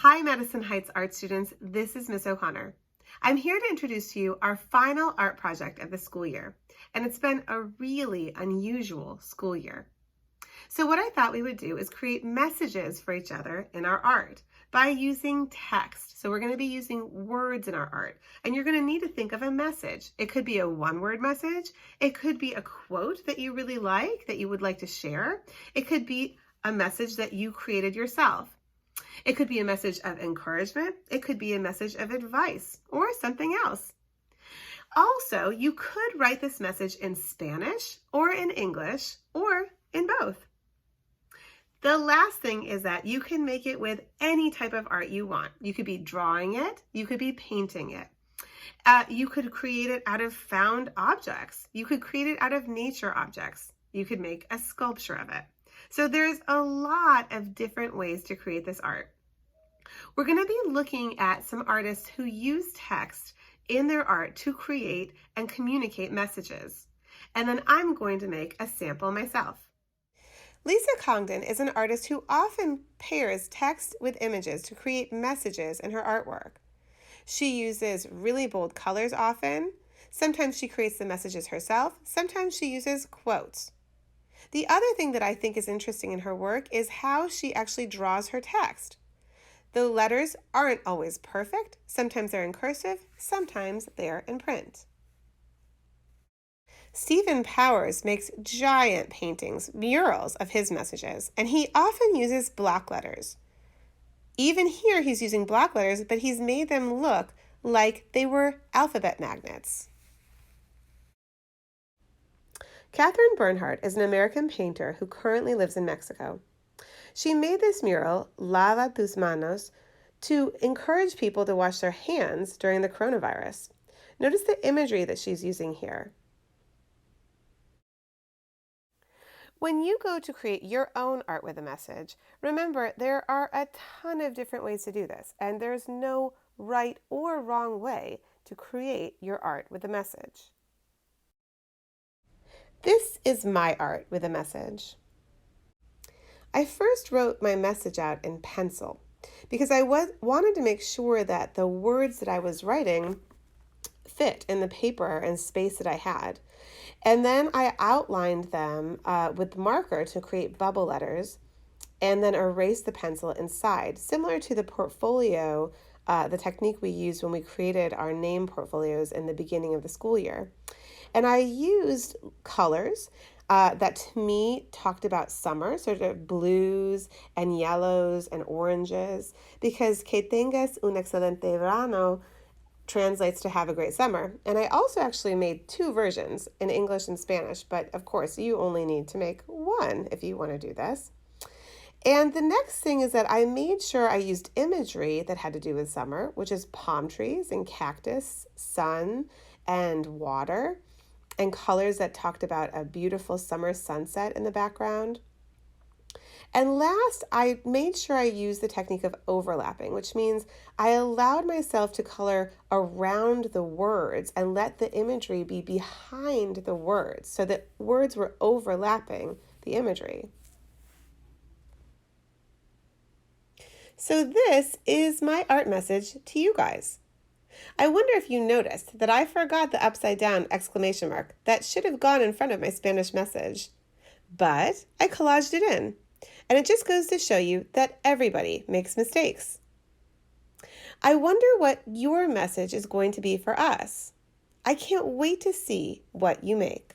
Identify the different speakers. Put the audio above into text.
Speaker 1: Hi, Madison Heights art students. This is Miss O'Connor. I'm here to introduce to you our final art project of the school year, and it's been a really unusual school year. So what I thought we would do is create messages for each other in our art by using text. So we're going to be using words in our art, and you're going to need to think of a message. It could be a one-word message. It could be a quote that you really like, that you would like to share. It could be a message that you created yourself. It could be a message of encouragement. It could be a message of advice or something else. Also, you could write this message in Spanish or in English or in both. The last thing is that you can make it with any type of art you want. You could be drawing it. You could be painting it. You could create it out of found objects. You could create it out of nature objects. You could make a sculpture of it. So there's a lot of different ways to create this art. We're going to be looking at some artists who use text in their art to create and communicate messages. And then I'm going to make a sample myself. Lisa Congdon is an artist who often pairs text with images to create messages in her artwork. She uses really bold colors often. Sometimes she creates the messages herself. Sometimes she uses quotes. The other thing that I think is interesting in her work is how she actually draws her text. The letters aren't always perfect. Sometimes they're in cursive, sometimes they're in print. Stephen Powers makes giant paintings, murals of his messages, and he often uses block letters. Even here he's using block letters, but he's made them look like they were alphabet magnets. Catherine Bernhardt is an American painter who currently lives in Mexico. She made this mural, Lava tus manos, to encourage people to wash their hands during the coronavirus. Notice the imagery that she's using here. When you go to create your own art with a message, remember there are a ton of different ways to do this, and there's no right or wrong way to create your art with a message. This is my art with a message. I first wrote my message out in pencil because I wanted to make sure that the words that I was writing fit in the paper and space that I had. And then I outlined them with marker to create bubble letters and then erase the pencil inside, similar to the portfolio, the technique we used when we created our name portfolios in the beginning of the school year. And I used colors that to me talked about summer, sort of blues and yellows and oranges, because que tengas un excelente verano translates to have a great summer. And I also actually made two versions in English and Spanish, but of course you only need to make one if you want to do this. And the next thing is that I made sure I used imagery that had to do with summer, which is palm trees and cactus, sun and water, and colors that talked about a beautiful summer sunset in the background. And last, I made sure I used the technique of overlapping, which means I allowed myself to color around the words and let the imagery be behind the words so that words were overlapping the imagery. So this is my art message to you guys. I wonder if you noticed that I forgot the upside down exclamation mark that should have gone in front of my Spanish message, but I collaged it in. And it just goes to show you that everybody makes mistakes. I wonder what your message is going to be for us. I can't wait to see what you make.